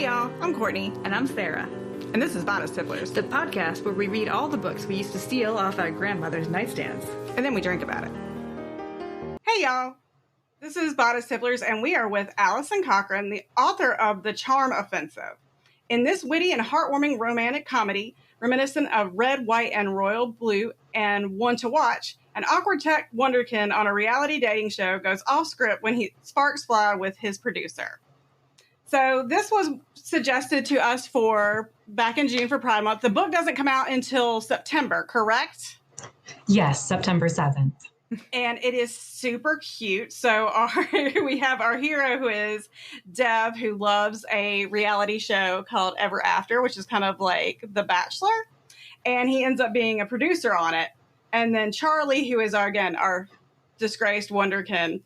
Hey y'all, I'm Courtney. And I'm Sarah. And this is Bodice Tipplers, the podcast where we read all the books we used to steal off our grandmother's nightstands. And then we drink about it. Hey y'all, this is Bodice Tipplers, and we are with Alison Cochrun, the author of The Charm Offensive. In this witty and heartwarming romantic comedy, reminiscent of Red, White, and Royal Blue and One to Watch, an awkward tech wunderkind on a reality dating show goes off script when sparks fly with his producer. So this was suggested to us for back in June for Pride Month. The book doesn't come out until September, correct? Yes, September 7th. And it is super cute. So we have our hero, who is Dev, who loves a reality show called Ever After, which is kind of like The Bachelor. And he ends up being a producer on it. And then Charlie, who is, our disgraced wunderkind,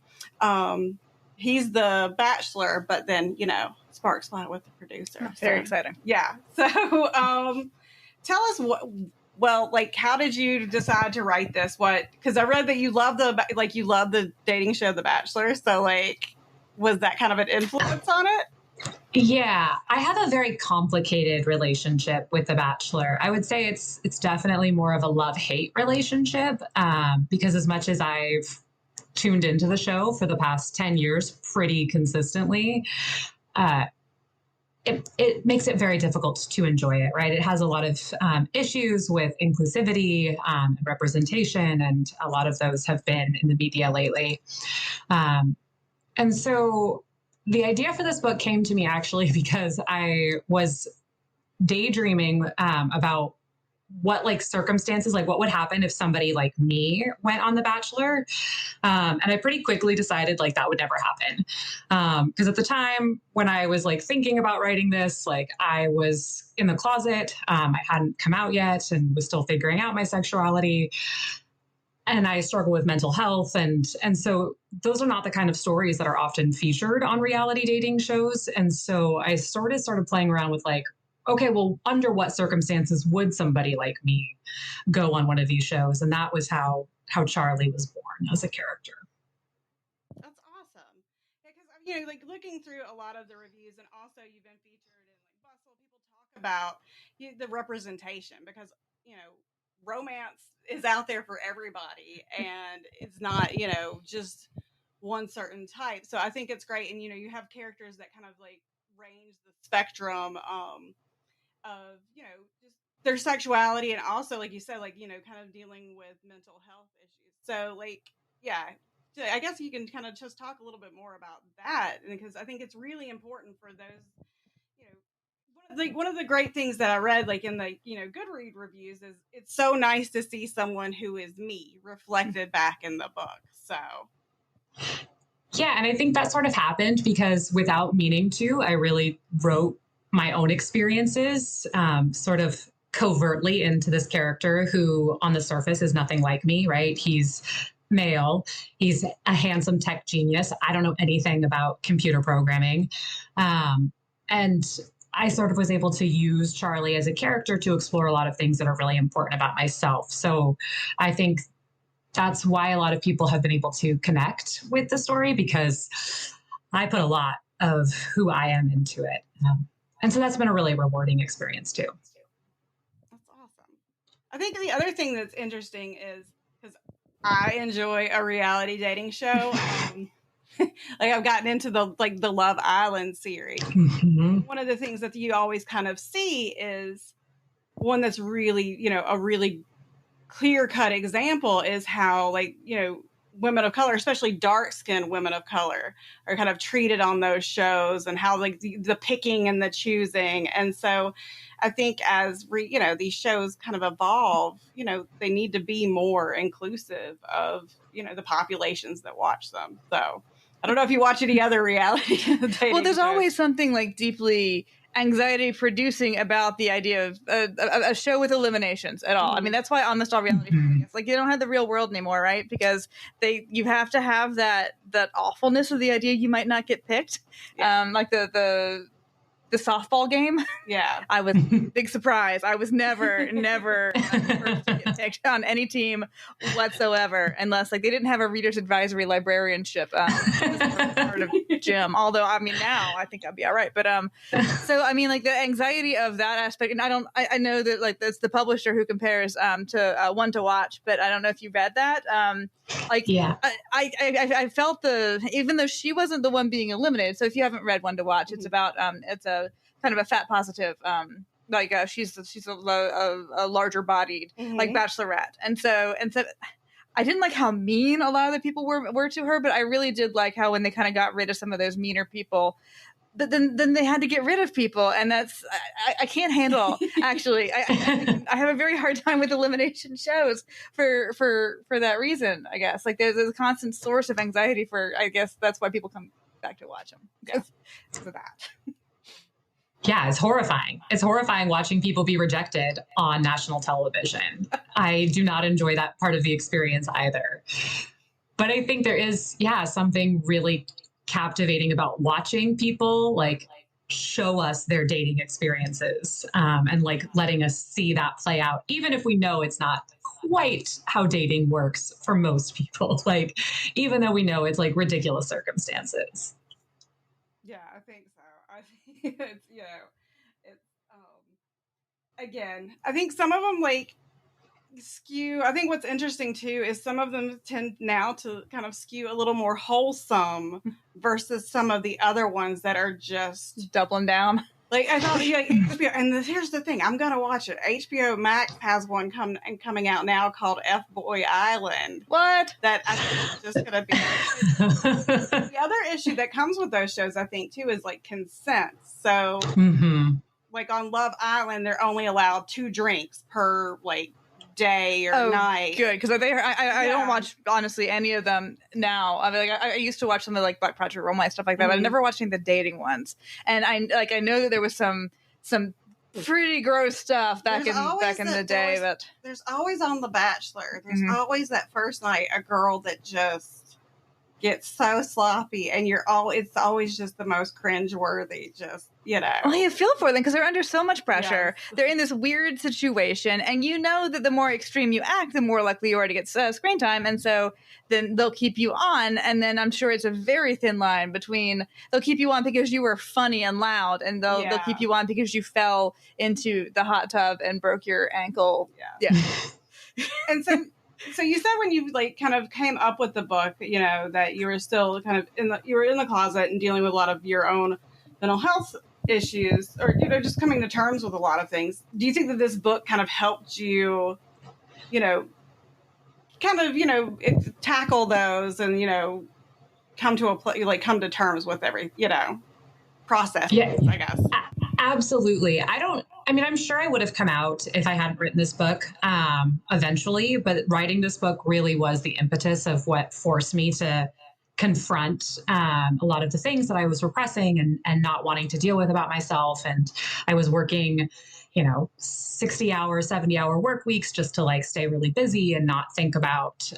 he's the bachelor, but then, sparks fly with the producer. Very exciting. Yeah. So tell us how did you decide to write this? Because I read that you love the dating show The Bachelor. So was that kind of an influence on it? Yeah, I have a very complicated relationship with The Bachelor. I would say it's definitely more of a love-hate relationship because as much as I've tuned into the show for the past 10 years pretty consistently, it makes it very difficult to enjoy it, right? It has a lot of issues with inclusivity and representation, and a lot of those have been in the media lately. And so the idea for this book came to me actually because I was daydreaming about what circumstances, what would happen if somebody like me went on The Bachelor. And I pretty quickly decided that would never happen. Because at the time when I was thinking about writing this, I was in the closet. I hadn't come out yet and was still figuring out my sexuality. And I struggle with mental health. And so those are not the kind of stories that are often featured on reality dating shows. And so I started playing around with okay, well, under what circumstances would somebody like me go on one of these shows? And that was how Charlie was born as a character. That's awesome. Because, looking through a lot of the reviews, and also you've been featured in Bustle, people talk about the representation because, romance is out there for everybody and it's not, just one certain type. So I think it's great. And, you have characters that kind of range the spectrum of, just their sexuality. And also, like you said, kind of dealing with mental health issues. So I guess you can kind of just talk a little bit more about that, because I think it's really important for those, one of the great things that I read, in the, Goodread reviews is it's so nice to see someone who is me reflected back in the book. So. Yeah. And I think that sort of happened because without meaning to, I really wrote my own experiences, sort of covertly into this character who on the surface is nothing like me, right? He's male. He's a handsome tech genius. I don't know anything about computer programming. And I sort of was able to use Charlie as a character to explore a lot of things that are really important about myself. So I think that's why a lot of people have been able to connect with the story, because I put a lot of who I am into it. And so that's been a really rewarding experience too. That's awesome. I think the other thing that's interesting is because I enjoy a reality dating show. I've gotten into the Love Island series. Mm-hmm. One of the things that you always kind of see is one that's really, a really clear-cut example is how, women of color, especially dark-skinned women of color, are kind of treated on those shows, and how the picking and the choosing. And so I think as these shows kind of evolve, they need to be more inclusive of, the populations that watch them. So I don't know if you watch any other reality dating Well, there's shows. always something deeply anxiety producing about the idea of a show with eliminations at all. Mm-hmm. I mean, that's why on the Star reality show, you don't have the real world anymore, right? Because you have to have that awfulness of the idea you might not get picked. Yeah. The the softball game. Yeah. I was big surprise. I was never the first to get picked on any team whatsoever, unless like they didn't have a reader's advisory librarianship as part of gym. Although I mean now I think I'd be all right. But so I mean like the anxiety of that aspect, and I know that like that's the publisher who compares to One to Watch, but I don't know if you read that. I felt even though she wasn't the one being eliminated. So if you haven't read One to Watch, it's about it's a kind of a fat positive she's a larger bodied like bachelorette, and so I didn't like how mean a lot of the people were to her, but I really did like how when they kind of got rid of some of those meaner people, but then they had to get rid of people, and that's I can't handle. Actually, I have a very hard time with elimination shows for that reason. I guess like there's a constant source of anxiety for. I guess that's why people come back to watch them. Because for that. Yeah, it's horrifying. It's horrifying watching people be rejected on national television. I do not enjoy that part of the experience either. But I think there is, something really captivating about watching people like show us their dating experiences and like letting us see that play out, even if we know it's not quite how dating works for most people. Like, even though we know it's like ridiculous circumstances. Yeah, I think so. I think it's, again, I think some of them like skew. I think what's interesting too is some of them tend now to kind of skew a little more wholesome versus some of the other ones that are just doubling down. Like I thought, like HBO, and here's the thing: I'm gonna watch it. HBO Max has one coming out now called F Boy Island. What? That I think is just gonna be. The other issue that comes with those shows, I think, too, is like consent. So, like on Love Island, they're only allowed 2 drinks per like day or night. Good, because I don't watch honestly any of them now. I mean, like I used to watch some of like Black Project Romance stuff like that, but I never watched any of the dating ones. And I know that there was some pretty gross stuff back in the day. But there's always on The Bachelor. There's always that first night a girl that just gets so sloppy, and it's always just the most cringeworthy. Just Well, you feel for them because they're under so much pressure. Yes. They're in this weird situation, and you know that the more extreme you act, the more likely you are to get screen time, and so then they'll keep you on. And then I'm sure it's a very thin line between they'll keep you on because you were funny and loud, and they'll keep you on because you fell into the hot tub and broke your ankle. Yeah. And so you said when you like kind of came up with the book, that you were still kind of in the closet and dealing with a lot of your own mental health issues, or just coming to terms with a lot of things. Do you think that this book kind of helped you, tackle those and come to terms with every process? Yeah, I guess. Absolutely. I'm sure I would have come out if I hadn't written this book eventually, but writing this book really was the impetus of what forced me to confront a lot of the things that I was repressing and not wanting to deal with about myself. And I was working, 60-hour, 70-hour work weeks just to like stay really busy and not think about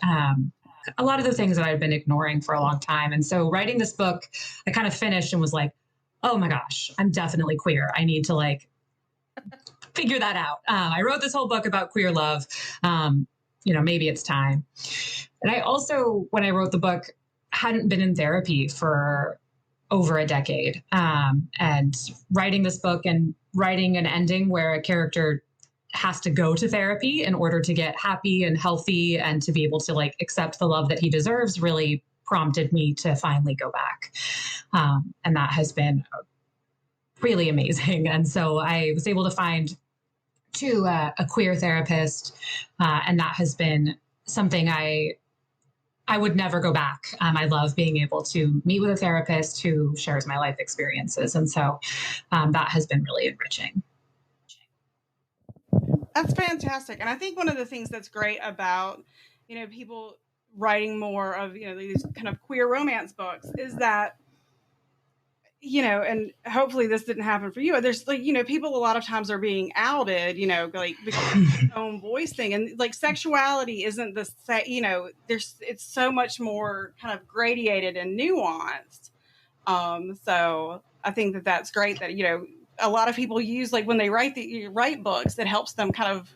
a lot of the things that I'd been ignoring for a long time. And so writing this book, I kind of finished and was like, oh my gosh, I'm definitely queer. I need to like figure that out. I wrote this whole book about queer love. Maybe it's time. And I also, when I wrote the book, hadn't been in therapy for over a decade. And writing this book and writing an ending where a character has to go to therapy in order to get happy and healthy and to be able to like accept the love that he deserves really prompted me to finally go back. And that has been really amazing. And so I was able to find a queer therapist. And that has been something I would never go back. I love being able to meet with a therapist who shares my life experiences. And so that has been really enriching. That's fantastic. And I think one of the things that's great about, people writing more of, these kind of queer romance books is that, and hopefully this didn't happen for you. There's like, people a lot of times are being outed, like because of their own voice thing. And like sexuality isn't the same, it's so much more kind of gradated and nuanced. So I think that that's great that, a lot of people use, like when they write books, it helps them kind of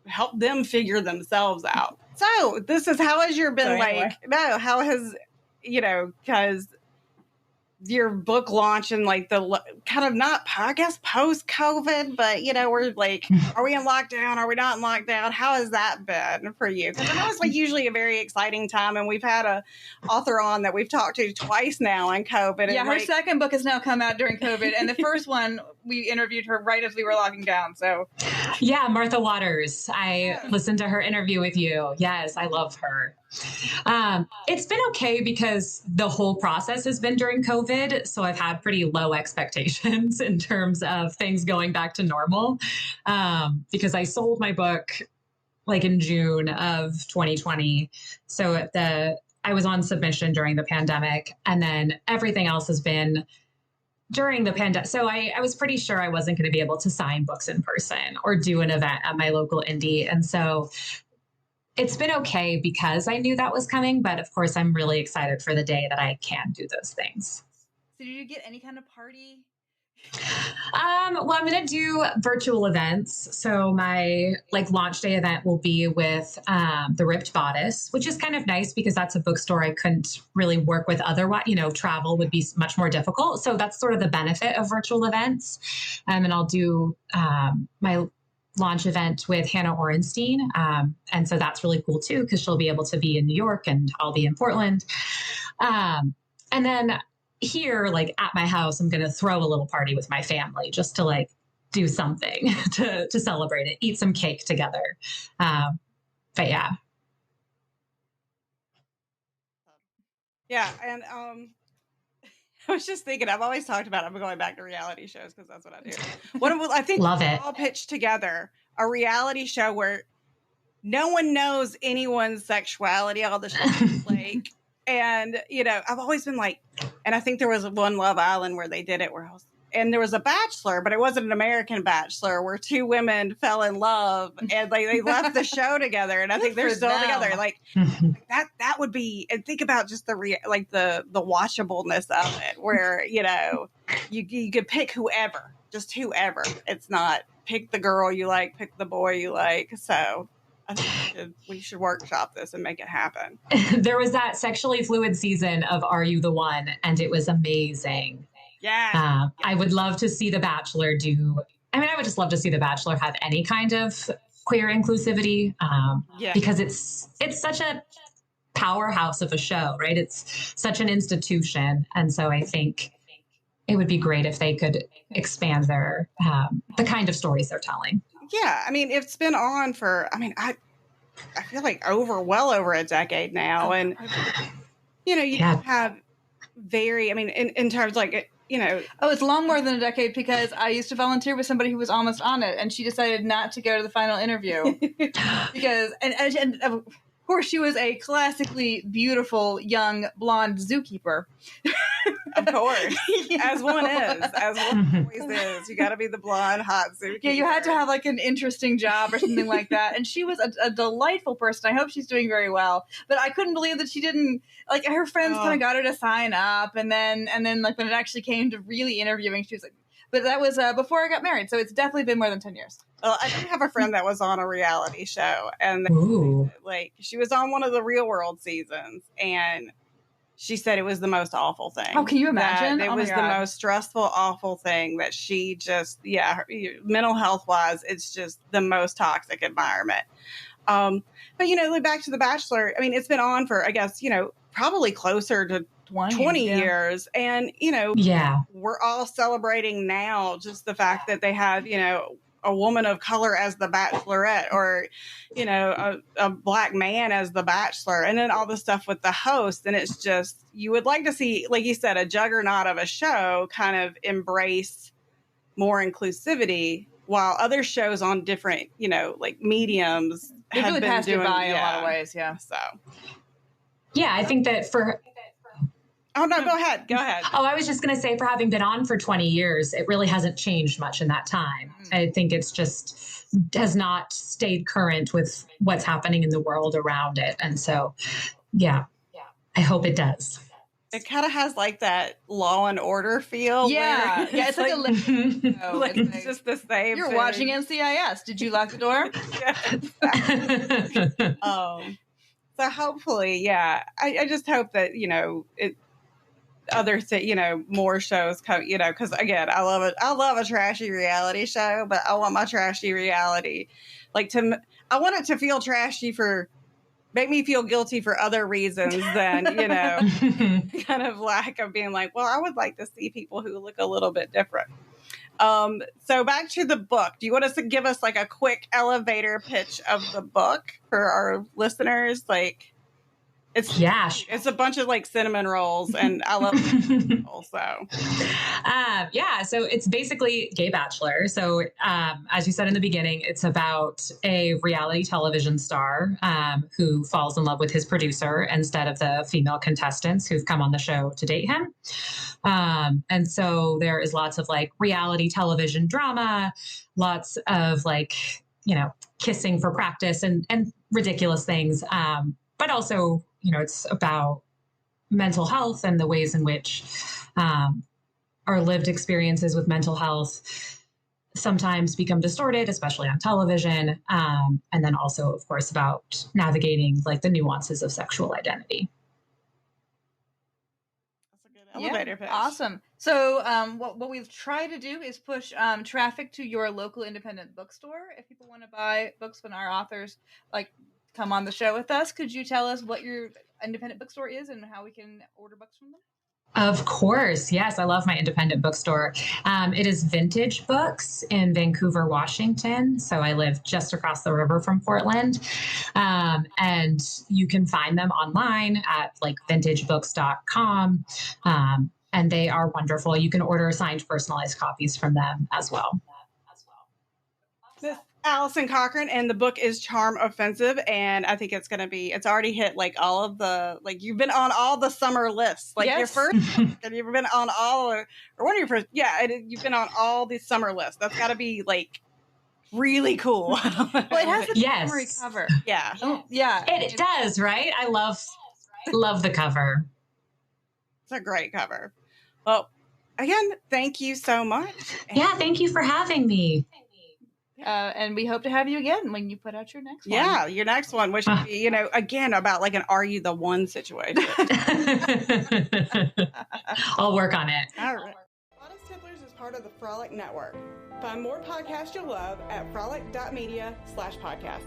help them figure themselves out. So this is, how has your been how has, because your book launch and like the kind of not, I guess, post COVID, but we're like, are we in lockdown? Are we not in lockdown? How has that been for you? Because I know it's like usually a very exciting time, and we've had a author on that we've talked to twice now in COVID. Yeah, her second book has now come out during COVID, and the first one we interviewed her right as we were locking down. So yeah, Martha Waters. I listened to her interview with you. Yes, I love her. It's been okay because the whole process has been during COVID. So I've had pretty low expectations in terms of things going back to normal. Because I sold my book like in June of 2020. So I was on submission during the pandemic, and then everything else has been during the pandemic. So I was pretty sure I wasn't going to be able to sign books in person or do an event at my local indie. And so it's been okay because I knew that was coming, but of course I'm really excited for the day that I can do those things. So did you get any kind of party? Well, I'm going to do virtual events. So my launch day event will be with the Ripped Bodice, which is kind of nice because that's a bookstore I couldn't really work with otherwise. Travel would be much more difficult. So that's sort of the benefit of virtual events. And I'll do my launch event with Hannah Orenstein. And so that's really cool too, because she'll be able to be in New York and I'll be in Portland. And then here, at my house, I'm going to throw a little party with my family just to do something to celebrate it, eat some cake together. But yeah. Yeah. And, I was just thinking, I've always talked about, I'm going back to reality shows because that's what I do. I think Love we it. all pitched together a reality show where no one knows anyone's sexuality, all the shit. And, I've always been and I think there was one Love Island where they did it and there was a Bachelor, but it wasn't an American Bachelor, where two women fell in love and they left the show together. And I think they're still together. That would be, and think about just the watchableness of it, where, you could pick whoever. It's not pick the girl you like, pick the boy you like. So I think we should workshop this and make it happen. There was that sexually fluid season of Are You the One? And it was amazing. Yeah. I would love to see The Bachelor I would just love to see The Bachelor have any kind of queer inclusivity, because it's such a powerhouse of a show, right? It's such an institution. And so I think it would be great if they could expand their, the kind of stories they're telling. Yeah. It's been on for, I feel like well over a decade now. And, you have very, in terms it's long more than a decade, because I used to volunteer with somebody who was almost on it, and she decided not to go to the final interview because, and of course, she was a classically beautiful young blonde zookeeper. Of course, as one always is. You got to be the blonde, hot zookeeper. Yeah, you had to have an interesting job or something like that. And she was a delightful person. I hope she's doing very well. But I couldn't believe that she didn't, her friends kind of got her to sign up. And then when it actually came to really interviewing, she was like, but that was before I got married. So it's definitely been more than 10 years. Well, I do have a friend that was on a reality show, and she was on one of the Real World seasons, and she said it was the most awful thing. Oh, can you imagine? It was the most stressful, awful thing that she just, mental health wise, it's just the most toxic environment. But, back to The Bachelor, it's been on for, I guess, probably closer to 20 years. And, we're all celebrating now just the fact that they have, a woman of color as the Bachelorette, or, a black man as the Bachelor, and then all the stuff with the host. And it's just, you would like to see, like you said, a juggernaut of a show kind of embrace more inclusivity, while other shows on different, mediums have really passed it by in a lot of ways. Yeah. So. Yeah, I think that Oh, no, go ahead. Oh, I was just going to say, for having been on for 20 years, it really hasn't changed much in that time. I think it's just has not stayed current with what's happening in the world around it. And so, I hope it does. It kind of has like that Law and Order feel. Yeah, yeah, it's like a like it's just the same. You're thing. watching NCIS. Did you lock the door? So hopefully, yeah. I just hope that more shows come. Because again, I love it. I love a trashy reality show, but I want my trashy reality, I want it to feel trashy make me feel guilty for other reasons than, kind of lack of being like, well, I would like to see people who look a little bit different. So back to the book. Do you want us to give us like a quick elevator pitch of the book for our listeners? It's a bunch of like cinnamon rolls, and I love it also. So it's basically Gay Bachelor. So as you said in the beginning, it's about a reality television star who falls in love with his producer instead of the female contestants who've come on the show to date him. And so there is lots of like reality television drama, lots of like, kissing for practice and ridiculous things. But also, it's about mental health and the ways in which our lived experiences with mental health sometimes become distorted, especially on television. And then also, of course, about navigating like the nuances of sexual identity. That's a good elevator pitch. Awesome. So what we've tried to do is push traffic to your local independent bookstore. If people want to buy books when our authors come on the show with us, could you tell us what your independent bookstore is and how we can order books from them? Of course. Yes. I love my independent bookstore. It is Vintage Books in Vancouver, Washington. So I live just across the river from Portland. And you can find them online at vintagebooks.com. And they are wonderful. You can order signed personalized copies from them as well. Miss Alison Cochrun, and the book is Charm Offensive, and I think it's already hit all of the, you've been on all the summer lists, yes. Your first book, and you've been on or one of your first, you've been on all these summer lists. That's got to be really cool. Well, it has a summary cover. Yeah. Oh, yeah. It does, right? I love the cover. It's a great cover. Well, again, thank you so much. Yeah, thank you for having me. And we hope to have you again when you put out your next one. Yeah, your next one, which would be, again, about an Are You the One situation. I'll work on it. All right. Modest Tipplers is part of the Frolic Network. Find more podcasts you'll love at frolic.media/podcast.